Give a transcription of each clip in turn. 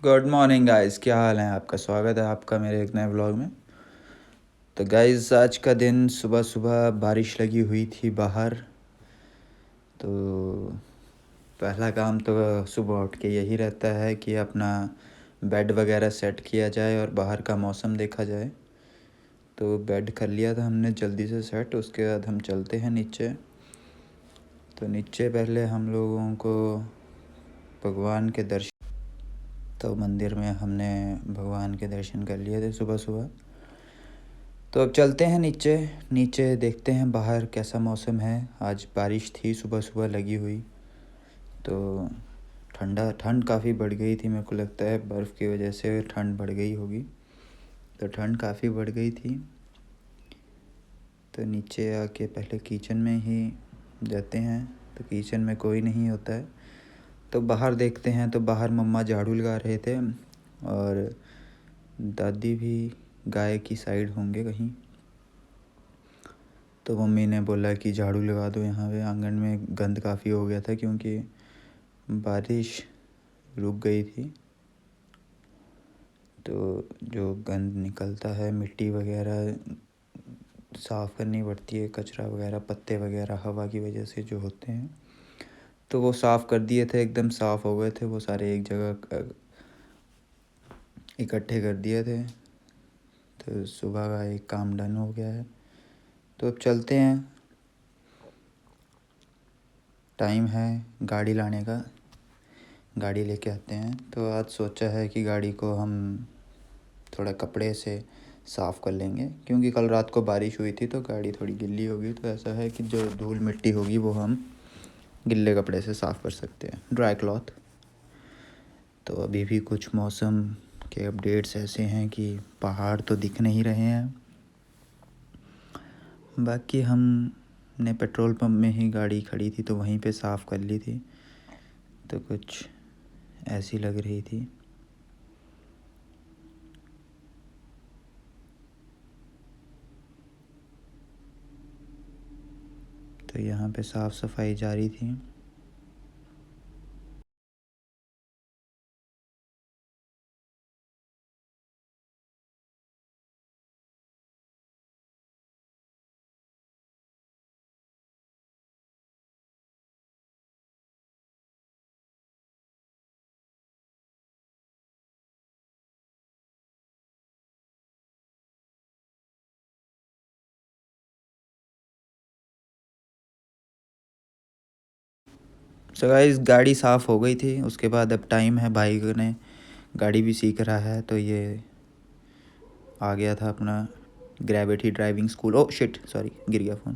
Good morning guys, क्या हाल है आपका। स्वागत है आपका मेरे एक नए व्लॉग में। तो गाइस आज का दिन सुबह सुबह बारिश लगी हुई थी बाहर। तो पहला काम तो सुबह उठ के यही रहता है कि अपना बेड वगैरह सेट किया जाए और बाहर का मौसम देखा जाए। तो बेड कर लिया था हमने जल्दी से सेट। उसके बाद हम चलते हैं नीचे। तो नीचे पहले हम लोगों को भगवान के दर्शन, तो मंदिर में हमने भगवान के दर्शन कर लिए थे सुबह सुबह। तो अब चलते हैं नीचे। नीचे देखते हैं बाहर कैसा मौसम है। आज बारिश थी सुबह सुबह लगी हुई, तो ठंड काफ़ी बढ़ गई थी। मेरे को लगता है बर्फ़ की वजह से ठंड बढ़ गई होगी। तो ठंड काफ़ी बढ़ गई थी। तो नीचे आके पहले किचन में ही जाते हैं। तो किचन में कोई नहीं होता है। तो बाहर देखते हैं, तो बाहर मम्मा झाड़ू लगा रहे थे और दादी भी गाय की साइड होंगे कहीं। तो मम्मी ने बोला कि झाड़ू लगा दो यहाँ पे। आंगन में गंद काफ़ी हो गया था क्योंकि बारिश रुक गई थी। तो जो गंद निकलता है, मिट्टी वगैरह साफ़ करनी पड़ती है, कचरा वगैरह, पत्ते वगैरह हवा की वजह से जो होते हैं। तो वो साफ़ कर दिए थे, एकदम साफ़ हो गए थे वो सारे, एक जगह इकट्ठे कर दिए थे। तो सुबह का एक काम डन हो गया है। तो अब चलते हैं, टाइम है गाड़ी लाने का। गाड़ी लेके आते हैं। तो आज सोचा है कि गाड़ी को हम थोड़ा कपड़े से साफ़ कर लेंगे क्योंकि कल रात को बारिश हुई थी तो गाड़ी थोड़ी गीली होगी। तो ऐसा है कि जो धूल मिट्टी होगी वो हम गीले कपड़े से साफ़ कर सकते हैं, ड्राई क्लॉथ। तो अभी भी कुछ मौसम के अपडेट्स ऐसे हैं कि पहाड़ तो दिख नहीं रहे हैं। बाकी हमने पेट्रोल पंप में ही गाड़ी खड़ी थी तो वहीं पे साफ़ कर ली थी। तो कुछ ऐसी लग रही थी। तो यहाँ पे साफ़ सफाई जारी थी। सो गाइस गाड़ी साफ़ हो गई थी। उसके बाद अब टाइम है, भाई ने गाड़ी भी सीख रहा है तो ये आ गया था अपना gravity driving school. Oh shit, sorry, गिर गया फ़ोन।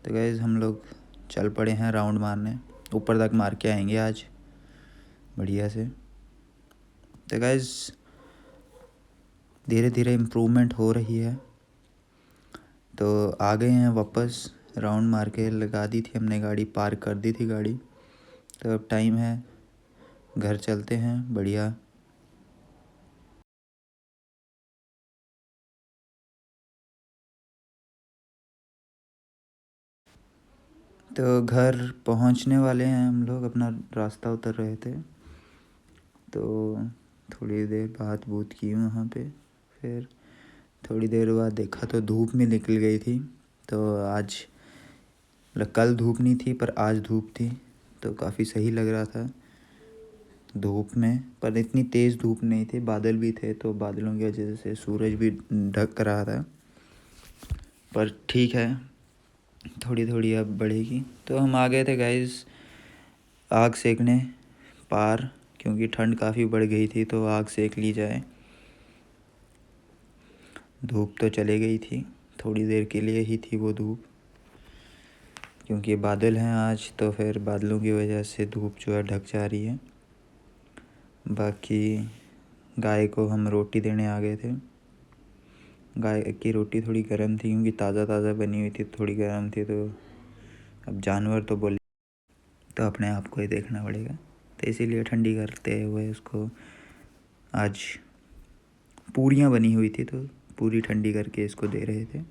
तो गाइस हम लोग चल पड़े हैं राउंड मारने। ऊपर तक मार के आएंगे आज बढ़िया से। तो गाइस धीरे धीरे इम्प्रूवमेंट हो रही है। तो आ गए हैं वापस, राउंड मार के लगा दी थी हमने गाड़ी, पार्क कर दी थी गाड़ी। तो अब टाइम है, घर चलते हैं बढ़िया। तो घर पहुंचने वाले हैं हम लोग, अपना रास्ता उतर रहे थे। तो थोड़ी देर बात बूत की वहाँ पे। फिर थोड़ी देर बाद देखा तो धूप में निकल गई थी। तो आज कल धूप नहीं थी पर आज धूप थी। तो काफ़ी सही लग रहा था धूप में, पर इतनी तेज़ धूप नहीं थी। बादल भी थे तो बादलों की वजह से सूरज भी ढक रहा था। पर ठीक है, थोड़ी थोड़ी अब बढ़ेगी। तो हम आ गए थे गाइस आग सेकने पार, क्योंकि ठंड काफ़ी बढ़ गई थी तो आग सेक ली जाए। धूप तो चले गई थी, थोड़ी देर के लिए ही थी वो धूप, क्योंकि बादल हैं आज तो फिर बादलों की वजह से धूप जो है ढक जा रही है। बाकी गाय को हम रोटी देने आ गए थे। गाय की रोटी थोड़ी गर्म थी क्योंकि ताज़ा ताज़ा बनी हुई थी, थोड़ी गर्म थी। तो अब जानवर तो बोले तो अपने आप को ही देखना पड़ेगा। तो इसीलिए ठंडी करते हुए उसको, आज पूरियाँ बनी हुई थी तो पूरी ठंडी करके इसको दे रहे थे।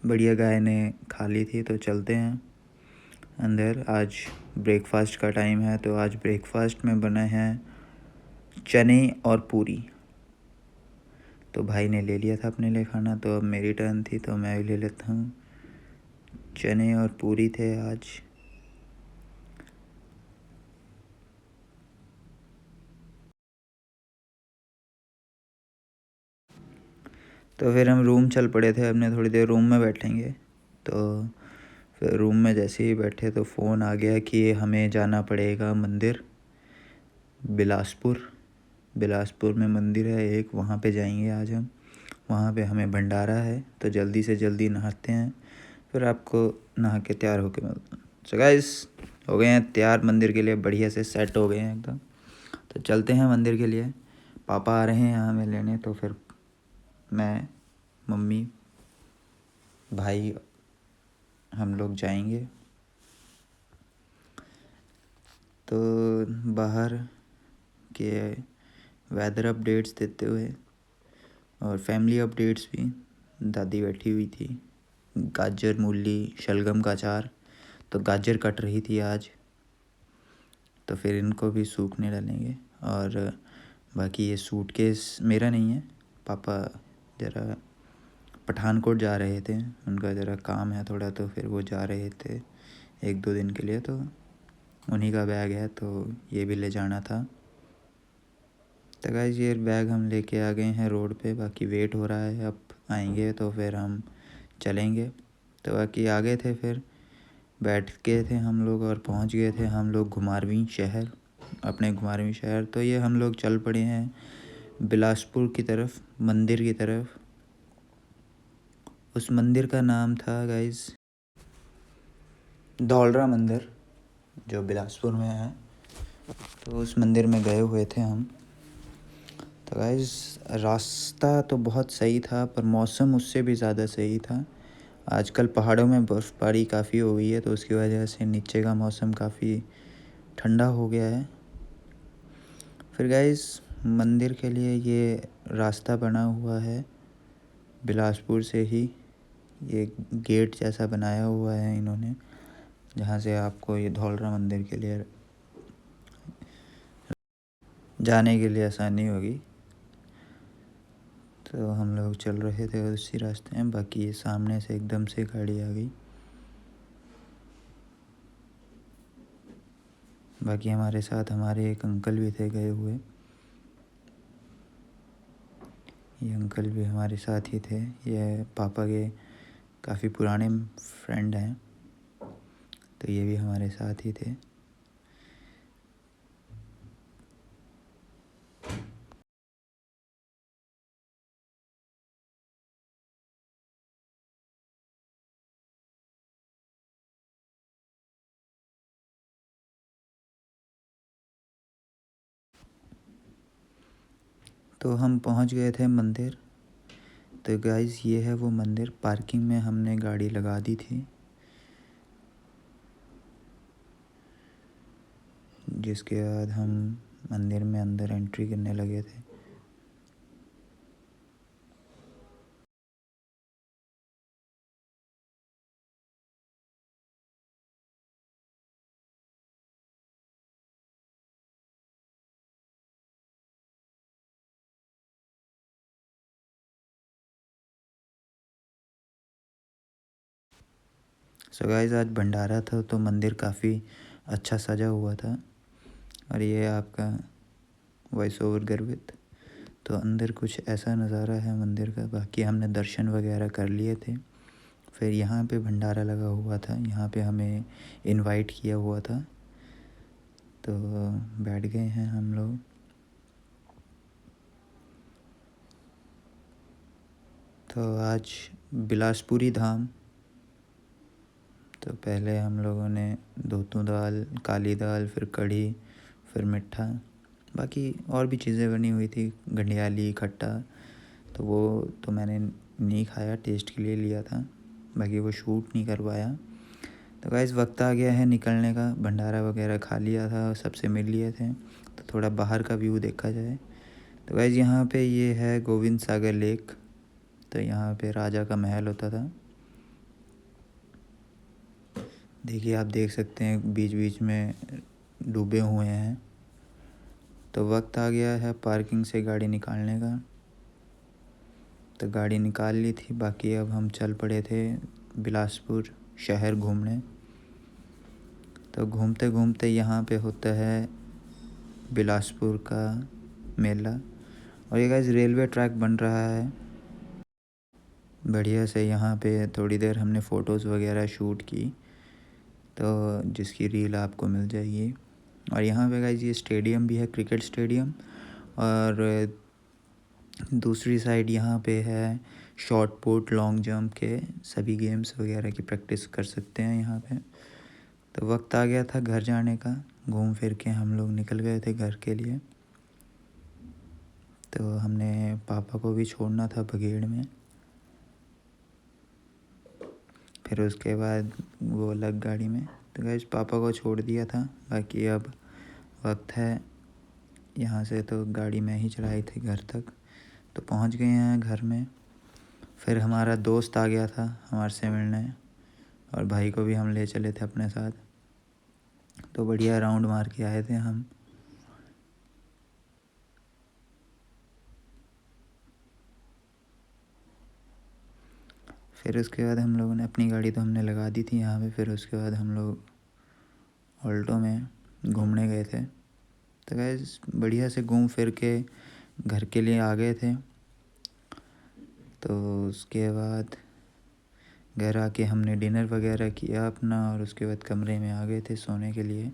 बढ़िया, गाय ने खा ली थी। तो चलते हैं अंदर। आज ब्रेकफास्ट का टाइम है, तो आज ब्रेकफास्ट में बना है चने और पूरी। तो भाई ने ले लिया था अपने लिए खाना, तो अब मेरी टर्न थी, तो मैं भी ले लेता हूँ। चने और पूरी थे आज। तो फिर हम रूम चल पड़े थे, अपने थोड़ी देर रूम में बैठेंगे। तो फिर रूम में जैसे ही बैठे तो फ़ोन आ गया कि हमें जाना पड़ेगा मंदिर, बिलासपुर में मंदिर है एक, वहाँ पे जाएंगे आज हम। वहाँ पे हमें भंडारा है, तो जल्दी से जल्दी नहाते हैं, फिर आपको नहा के तैयार होके मिलता हूँ। सो गाइस, हो गए हैं तैयार मंदिर के लिए, बढ़िया से सेट हो गए हैं एकदम। तो चलते हैं मंदिर के लिए। पापा आ रहे हैं यहाँ हमें लेने, तो फिर मैं, मम्मी, भाई, हम लोग जाएंगे। तो बाहर के वेदर अपडेट्स देते हुए और फैमिली अपडेट्स भी, दादी बैठी हुई थी। गाजर, मूली, शलगम का अचार, तो गाजर कट रही थी आज, तो फिर इनको भी सूखने डालेंगे। और बाकी ये सूटकेस मेरा नहीं है, पापा ज़रा पठानकोट जा रहे थे, उनका ज़रा काम है थोड़ा, तो फिर वो जा रहे थे 1-2 दिन के लिए, तो उन्हीं का बैग है, तो ये भी ले जाना था। तो गाइस, ये बैग हम लेके आ गए हैं रोड पे, बाकी वेट हो रहा है, अब आएंगे तो फिर हम चलेंगे। तो बाकी आ गए थे, फिर बैठ गए थे हम लोग और पहुंच गए थे हम लोग घुमारवीं शहर, अपने घुमारवीं शहर। तो ये हम लोग चल पड़े हैं बिलासपुर की तरफ, मंदिर की तरफ। उस मंदिर का नाम था गाइस धौलरा मंदिर, जो बिलासपुर में है। तो उस मंदिर में गए हुए थे हम। तो गाइस, रास्ता तो बहुत सही था, पर मौसम उससे भी ज़्यादा सही था। आजकल पहाड़ों में बर्फ़बारी काफ़ी हो गई है, तो उसकी वजह से नीचे का मौसम काफ़ी ठंडा हो गया है। फिर गाइस, मंदिर के लिए ये रास्ता बना हुआ है बिलासपुर से ही, ये गेट जैसा बनाया हुआ है इन्होंने, जहाँ से आपको ये धौलरा मंदिर के लिए जाने के लिए आसानी होगी। तो हम लोग चल रहे थे उसी रास्ते में, बाकी ये सामने से एकदम से गाड़ी आ गई। बाकी हमारे साथ हमारे एक अंकल भी थे गए हुए, ये अंकल भी हमारे साथ ही थे। ये पापा के काफ़ी पुराने फ्रेंड हैं, तो ये भी हमारे साथ ही थे। तो हम पहुंच गए थे मंदिर। तो गाइस, ये है वो मंदिर, पार्किंग में हमने गाड़ी लगा दी थी, जिसके बाद हम मंदिर में अंदर एंट्री करने लगे थे। सो गाइस, आज भंडारा था, तो मंदिर काफ़ी अच्छा सजा हुआ था। और ये आपका वॉइस ओवर गर्वित। तो अंदर कुछ ऐसा नज़ारा है मंदिर का। बाकी हमने दर्शन वगैरह कर लिए थे। फिर यहाँ पे भंडारा लगा हुआ था, यहाँ पे हमें इनवाइट किया हुआ था, तो बैठ गए हैं हम लोग। तो आज बिलासपुरी धाम, तो पहले हम लोगों ने धोतू दाल, काली दाल, फिर कढ़ी, फिर मिठा, बाकी और भी चीज़ें बनी हुई थी, घंडियाली, खट्टा। तो वो तो मैंने नहीं खाया, टेस्ट के लिए लिया था, बाकी वो शूट नहीं कर पाया। तो गाइस, वक्त आ गया है निकलने का। भंडारा वगैरह खा लिया था, सबसे मिल लिए थे, तो थोड़ा बाहर का व्यू देखा जाए। तो गाइस, यहाँ पे ये है गोविंद सागर लेक। तो यहाँ पे राजा का महल होता था। देखिए आप देख सकते हैं बीच बीच में डूबे हुए हैं। तो वक्त आ गया है पार्किंग से गाड़ी निकालने का। तो गाड़ी निकाल ली थी, बाकी अब हम चल पड़े थे बिलासपुर शहर घूमने। तो घूमते घूमते यहाँ पे होता है बिलासपुर का मेला। और ये गाइस रेलवे ट्रैक बन रहा है बढ़िया से। यहाँ पे थोड़ी देर हमने फ़ोटोज़ वगैरह शूट की, तो जिसकी रील आपको मिल जाएगी। और यहाँ पे गाइस ये स्टेडियम भी है, क्रिकेट स्टेडियम। और दूसरी साइड यहाँ पे है शॉट पुट, लॉन्ग जंप के सभी गेम्स वगैरह की प्रैक्टिस कर सकते हैं यहाँ पे। तो वक्त आ गया था घर जाने का। घूम फिर के हम लोग निकल गए थे घर के लिए। तो हमने पापा को भी छोड़ना था बगेड़ में। फिर उसके बाद वो अलग गाड़ी में। तो गाइस पापा को छोड़ दिया था, बाकी अब वक्त है यहाँ से तो गाड़ी में ही चलाई थी घर तक। तो पहुँच गए हैं घर में। फिर हमारा दोस्त आ गया था हमारे से मिलने, और भाई को भी हम ले चले थे अपने साथ। तो बढ़िया राउंड मार के आए थे हम। फिर उसके बाद हम लोगों ने अपनी गाड़ी तो हमने लगा दी थी यहाँ पे। फिर उसके बाद हम लोग ऑल्टो में घूमने गए थे। तो गाइस बढ़िया से घूम फिर के घर के लिए आ गए थे। तो उसके बाद घर आके हमने डिनर वगैरह किया अपना, और उसके बाद कमरे में आ गए थे सोने के लिए।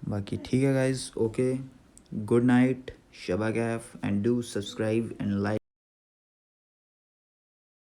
बाकी ठीक है गाइस, ओके, गुड नाइट, शबा कैफ, and do subscribe and like.